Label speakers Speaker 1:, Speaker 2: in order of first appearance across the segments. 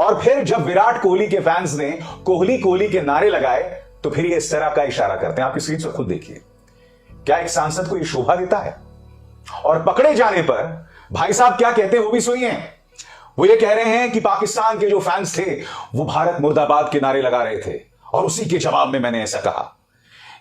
Speaker 1: और फिर जब विराट कोहली के फैंस ने कोहली कोहली के नारे लगाए तो फिर ये इस तरह का इशारा करते हैं। आपकी स्क्रीन पर खुद देखिए, क्या एक सांसद को ये शोभा देता है? और पकड़े जाने पर भाई साहब क्या कहते हैं वो भी सुनिए। वो ये कह रहे हैं कि पाकिस्तान के जो फैंस थे वो भारत मुर्दाबाद के नारे लगा रहे थे और उसी के जवाब में मैंने ऐसा कहा।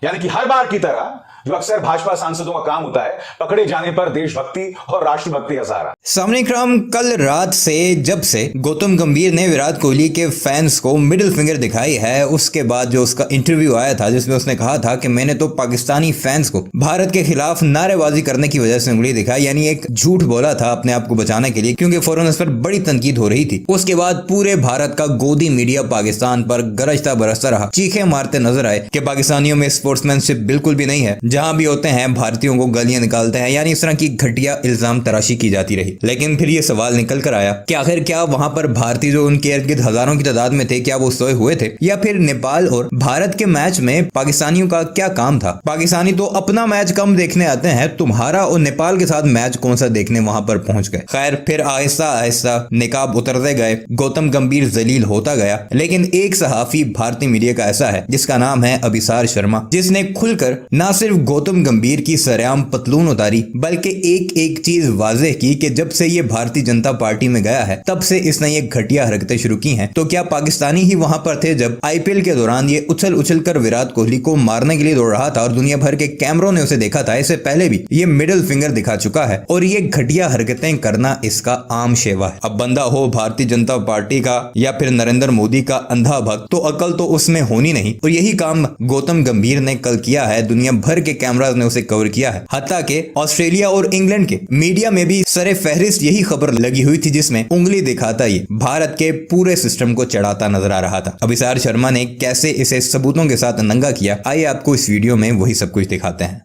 Speaker 1: यानी कि हर बार की तरह जो अक्सर भाजपा सांसदों का काम होता है, पकड़े जाने पर देशभक्ति और राष्ट्रभक्ति हजारा।
Speaker 2: सामने क्रम कल रात से जब से गौतम गंभीर ने विराट कोहली के फैंस को मिडिल फिंगर दिखाई है, उसके बाद जो उसका इंटरव्यू आया था जिसमें उसने कहा था कि मैंने तो पाकिस्तानी फैंस को भारत के खिलाफ नारेबाजी करने की वजह से उंगली दिखाई, यानी एक झूठ बोला था अपने आप को बचाने के लिए, क्योंकि फौरन उस पर बड़ी तनकीद हो रही थी। उसके बाद पूरे भारत का गोदी मीडिया पाकिस्तान पर गरजता बरसता रहा, चीखे मारते नजर आए कि पाकिस्तानियों में स्पोर्ट्समैनशिप बिल्कुल भी नहीं है, जहां भी होते हैं भारतीयों को गालियां निकालते हैं, यानी इस तरह की घटिया इल्जाम तराशी की जाती रही। लेकिन फिर ये सवाल निकल कर आया कि आखिर क्या वहां पर भारतीय जो उनके इर्द गिर्द हजारों की तादाद में थे, क्या वो सोए हुए थे, या फिर नेपाल और भारत के मैच में पाकिस्तानियों का क्या काम था? पाकिस्तानी तो अपना मैच कम देखने आते हैं, तुम्हारा और नेपाल के साथ मैच कौन सा देखने वहां पर पहुंच गए। खैर, फिर आहिस्ता आहिस्ता निकाब उतरते गए, गौतम गंभीर जलील होता गया। लेकिन एक सहाफी भारतीय मीडिया का ऐसा है जिसका नाम है अभिसार शर्मा, जिसने खुलकर न सिर्फ गौतम गंभीर की सरेआम पतलून उतारी, बल्कि एक एक चीज वाज़ेह की कि जब से ये भारतीय जनता पार्टी में गया है तब से इसने ये घटिया हरकतें शुरू की हैं। तो क्या पाकिस्तानी ही वहां पर थे जब आईपीएल के दौरान ये उछल उछल कर विराट कोहली को मारने के लिए दौड़ रहा था और दुनिया भर के कैमरों ने उसे देखा था? इससे पहले भी ये मिडिल फिंगर दिखा चुका है और ये घटिया हरकतें करना इसका आम शेवा है। अब बंदा हो भारतीय जनता पार्टी का या फिर नरेंद्र मोदी का अंधा भक्त, तो अकल तो उसमें होनी नहीं। और यही काम गौतम गंभीर ने कल किया है, दुनिया भर के कैमराज ने उसे कवर किया है। हत्ता के ऑस्ट्रेलिया और इंग्लैंड के मीडिया में भी सरे फहरिस्त यही खबर लगी हुई थी, जिसमें उंगली दिखाता ये भारत के पूरे सिस्टम को चढ़ाता नजर आ रहा था। अभिसार शर्मा ने कैसे इसे सबूतों के साथ नंगा किया, आइए आपको इस वीडियो में वही सब कुछ दिखाते हैं।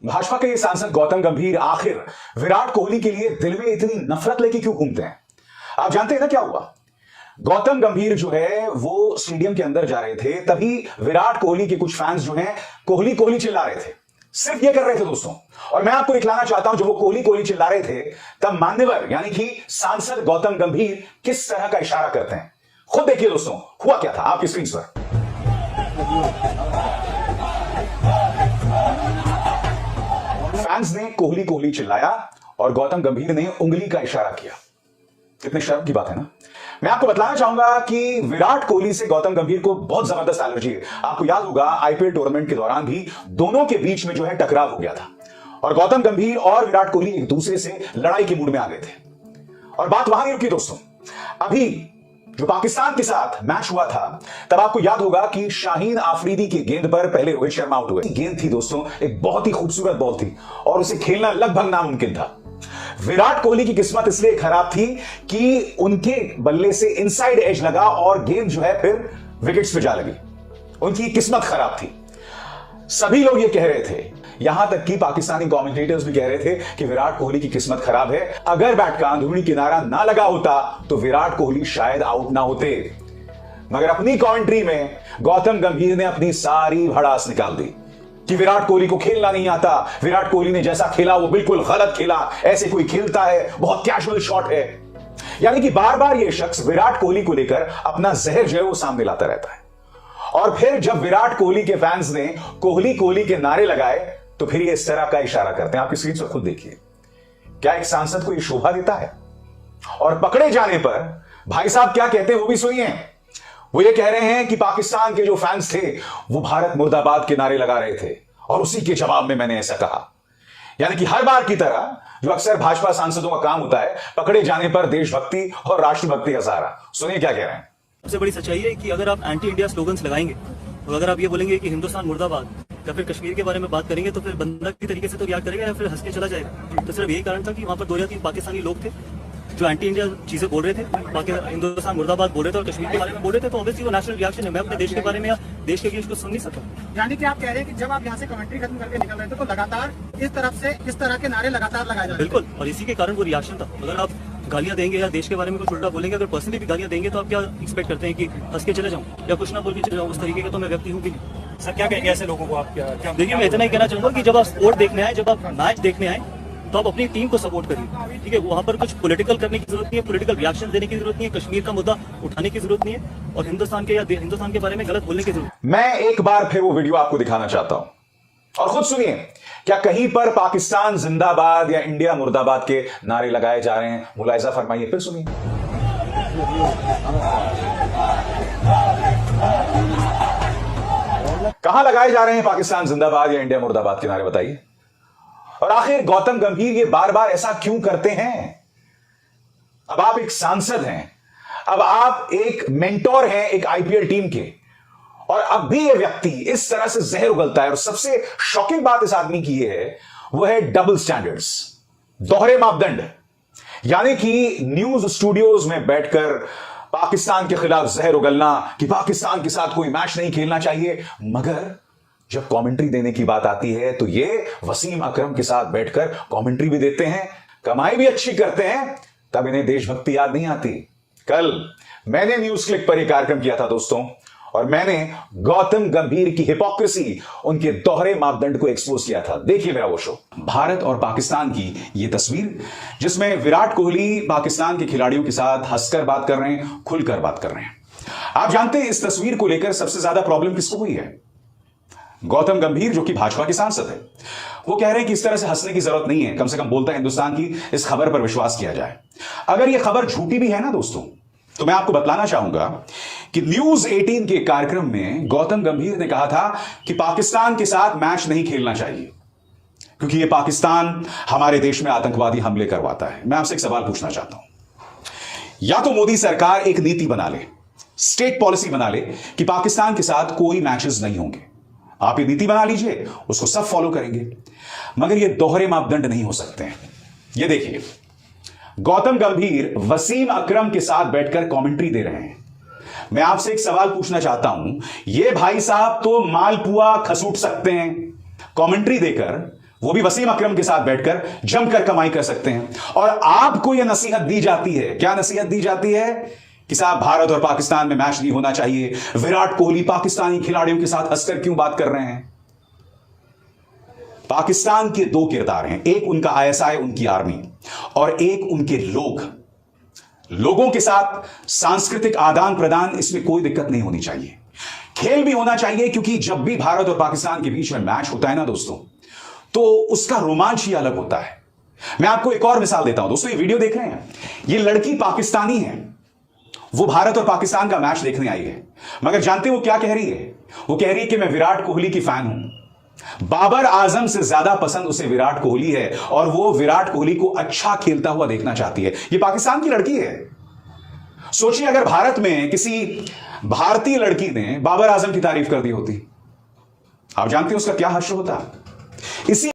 Speaker 1: भाजपा के सांसद गौतम गंभीर आखिर विराट कोहली के लिए दिल में इतनी नफरत लेके क्यों घूमते हैं? आप जानते हैं ना क्या हुआ? गौतम गंभीर जो है वो स्टेडियम के अंदर जा रहे थे, तभी विराट कोहली के कुछ फैंस जो हैं कोहली कोहली चिल्ला रहे थे। सिर्फ ये कर रहे थे दोस्तों। और मैं आपको दिखलाना चाहता हूं, जब वो कोहली कोहली चिल्ला रहे थे तब मान्यवर यानी कि सांसद गौतम गंभीर किस तरह का इशारा करते हैं, खुद देखिए दोस्तों। हुआ क्या था आपकी स्क्रीन पर। फैंस ने कोहली कोहली चिल्लाया और गौतम गंभीर ने उंगली का इशारा किया। कितने शर्म की बात है ना। मैं आपको बताना चाहूंगा कि विराट कोहली से गौतम गंभीर को बहुत जबरदस्त एलर्जी है। आपको याद होगा आईपीएल टूर्नामेंट के दौरान भी दोनों के बीच में जो है टकराव हो गया था और गौतम गंभीर और विराट कोहली एक दूसरे से लड़ाई के मूड में आ गए थे। और बात वहां नहीं रुकी दोस्तों। अभी जो पाकिस्तान के साथ मैच हुआ था तब आपको याद होगा कि शाहीन आफरीदी की गेंद पर पहले रोहित शर्मा आउट हुए। गेंद थी दोस्तों, एक बहुत ही खूबसूरत बॉल थी और उसे खेलना लगभग नामुमकिन था। विराट कोहली की किस्मत इसलिए खराब थी कि उनके बल्ले से इनसाइड एज लगा और गेंद जो है फिर विकेट्स पे जा लगी। उनकी किस्मत खराब थी। सभी लोग ये कह रहे थे, यहां तक कि पाकिस्तानी कमेंटेटर्स भी कह रहे थे कि विराट कोहली की किस्मत खराब है। अगर बैट का अंदरूनी किनारा ना लगा होता तो विराट कोहली शायद आउट ना होते। मगर अपनी कमेंट्री में गौतम गंभीर ने अपनी सारी भड़ास निकाल दी कि विराट कोहली को खेलना नहीं आता, विराट कोहली ने जैसा खेला वो बिल्कुल गलत खेला, ऐसे कोई खेलता है, बहुत कैजुअल शॉट है। यानी कि बार बार ये शख्स विराट कोहली को लेकर अपना जहर जो है वो सामने लाता रहता है। और फिर जब विराट कोहली के फैंस ने कोहली कोहली के नारे लगाए तो फिर ये इस तरह का इशारा करते हैं। आपकी स्क्रीन पर खुद देखिए, क्या एक सांसद को ये शोभा देता है? और पकड़े जाने पर भाई साहब क्या कहते हैं वो भी सुनिए। वो ये कह रहे हैं कि पाकिस्तान के जो फैंस थे वो भारत मुर्दाबाद के नारे लगा रहे थे और उसी के जवाब में मैंने ऐसा कहा। यानी कि हर बार की तरह जो अक्सर भाजपा सांसदों का काम होता है, पकड़े जाने पर देशभक्ति और राष्ट्रभक्ति हजारा। सुनिए क्या कह रहे हैं।
Speaker 3: सबसे बड़ी सच्चाई है कि अगर आप एंटी इंडिया स्लोगन्स लगाएंगे और अगर आप ये बोलेंगे कि हिंदुस्तान मुर्दाबाद या फिर कश्मीर के बारे में बात करेंगे तो फिर बंदा की तरीके से तो रिएक्ट करेगा या फिर हंस के चला जाएगा। तो सिर्फ यही कारण था कि वहां पर 2 या 3 पाकिस्तानी लोग थे जो एंटी इंडिया चीजें बोल रहे थे, बाकी हिंदुस्तान मुर्दाबाद बोल रहे थे और कश्मीर के बारे में बोल रहे थे। तो ऑब्वियसली वो नेशनल रिएक्शन है। मैं अपने देश के बारे में या देश के लिए उसको सुन नहीं सकता।
Speaker 4: यानी कि आप कह रहे हैं कि जब आप यहाँ से कमेंट्री खत्म करके निकल रहे थे तो लगातार इस तरफ से इस तरह के नारे लगातार लगाए जा रहे थे।
Speaker 3: बिल्कुल, और इसी के कारण वो रिएक्शन था। अगर आप गालियां देंगे या देश के बारे में कुछ उल्टा बोलेंगे, अगर पर्सनली भी गालियां देंगे तो आप क्या एक्सपेक्ट करते हैं कि हंस के चले जाऊं या कुछ ना बोल के चले जाऊं? उस तरीके का तो मैं व्यक्ति हूँ भी नहीं।
Speaker 4: सर क्या कहेंगे ऐसे लोगों को आप? क्या
Speaker 3: देखिए, मैं इतना ही कहना चाहूंगा कि जब आप स्पोर्ट देखने आए, जब आप मैच देखने आए तो आप अपनी टीम को सपोर्ट करिए, ठीक है। वहां पर कुछ पॉलिटिकल करने की जरूरत नहीं है, पॉलिटिकल रिएक्शन देने की जरूरत नहीं है, कश्मीर का मुद्दा उठाने की जरूरत नहीं है, और हिंदुस्तान के बारे में गलत बोलने की जरूरत।
Speaker 1: मैं एक बार फिर वो वीडियो आपको दिखाना चाहता हूं और खुद सुनिए, क्या कहीं पर पाकिस्तान जिंदाबाद या इंडिया मुर्दाबाद के नारे लगाए जा रहे हैं? मुलाहिजा फरमाइए, फिर सुनिए। कहां लगाए जा रहे हैं पाकिस्तान जिंदाबाद या इंडिया मुर्दाबाद के नारे, बताइए। और आखिर गौतम गंभीर ये बार बार ऐसा क्यों करते हैं? अब आप एक सांसद हैं, अब आप एक मेंटोर हैं एक आईपीएल टीम के, और अब भी ये व्यक्ति इस तरह से जहर उगलता है। और सबसे शॉकिंग बात इस आदमी की ये है, वो है डबल स्टैंडर्ड्स, दोहरे मापदंड। यानी कि न्यूज स्टूडियोज में बैठकर पाकिस्तान के खिलाफ जहर उगलना कि पाकिस्तान के साथ कोई मैच नहीं खेलना चाहिए, मगर जब कमेंट्री देने की बात आती है तो ये वसीम अकरम के साथ बैठकर कमेंट्री भी देते हैं, कमाई भी अच्छी करते हैं, तब इन्हें देशभक्ति याद नहीं आती। कल मैंने न्यूज क्लिक पर यह कार्यक्रम किया था दोस्तों, और मैंने गौतम गंभीर की हिपोक्रेसी, उनके दोहरे मापदंड को एक्सपोज किया था। देखिए मेरा वो शो। भारत और पाकिस्तान की ये तस्वीर, जिसमें विराट कोहली पाकिस्तान के खिलाड़ियों के साथ हंसकर बात कर रहे हैं, खुलकर बात कर रहे हैं। आप जानते हैं इस तस्वीर को लेकर सबसे ज्यादा प्रॉब्लम किसको हुई है? गौतम गंभीर, जो कि भाजपा के सांसद है, वो कह रहे हैं कि इस तरह से हंसने की जरूरत नहीं है, कम से कम बोलता है हिंदुस्तान की इस खबर पर विश्वास किया जाए। अगर यह खबर झूठी भी है ना दोस्तों, तो मैं आपको बतलाना चाहूंगा कि न्यूज 18 के कार्यक्रम में गौतम गंभीर ने कहा था कि पाकिस्तान के साथ मैच नहीं खेलना चाहिए क्योंकि यह पाकिस्तान हमारे देश में आतंकवादी हमले करवाता है। मैं आपसे एक सवाल पूछना चाहता हूं, या तो मोदी सरकार एक नीति बना ले, स्टेट पॉलिसी बना ले कि पाकिस्तान के साथ कोई मैचेस नहीं होंगे, आप ये नीति बना लीजिए, उसको सब फॉलो करेंगे, मगर ये दोहरे मापदंड नहीं हो सकते हैं। ये देखिए, गौतम गंभीर वसीम अकरम के साथ बैठकर कमेंट्री दे रहे हैं। मैं आपसे एक सवाल पूछना चाहता हूं, ये भाई साहब तो मालपुआ खसूट सकते हैं, कमेंट्री देकर, वो भी वसीम अकरम के साथ बैठकर जमकर कमाई कर सकते हैं, और आपको यह नसीहत दी जाती है, क्या नसीहत दी जाती है कि साहब भारत और पाकिस्तान में मैच नहीं होना चाहिए, विराट कोहली पाकिस्तानी खिलाड़ियों के साथ हंसकर क्यों बात कर रहे हैं? पाकिस्तान के दो किरदार हैं, एक उनका आईएसआई, उनकी आर्मी, और एक उनके लोगों के साथ सांस्कृतिक आदान प्रदान, इसमें कोई दिक्कत नहीं होनी चाहिए। खेल भी होना चाहिए, क्योंकि जब भी भारत और पाकिस्तान के बीच में मैच होता है ना दोस्तों, तो उसका रोमांच ही अलग होता है। मैं आपको एक और मिसाल देता हूं दोस्तों, ये वीडियो देख रहे हैं, ये लड़की पाकिस्तानी है, वो भारत और पाकिस्तान का मैच देखने आई है, मगर जानते हो वो क्या कह रही है? वो कह रही है कि मैं विराट कोहली की फैन हूं, बाबर आजम से ज्यादा पसंद उसे विराट कोहली है, और वो विराट कोहली को अच्छा खेलता हुआ देखना चाहती है। ये पाकिस्तान की लड़की है। सोचिए अगर भारत में किसी भारतीय लड़की ने बाबर आजम की तारीफ कर दी होती, आप जानते हैं उसका क्या हश्र होता? इसी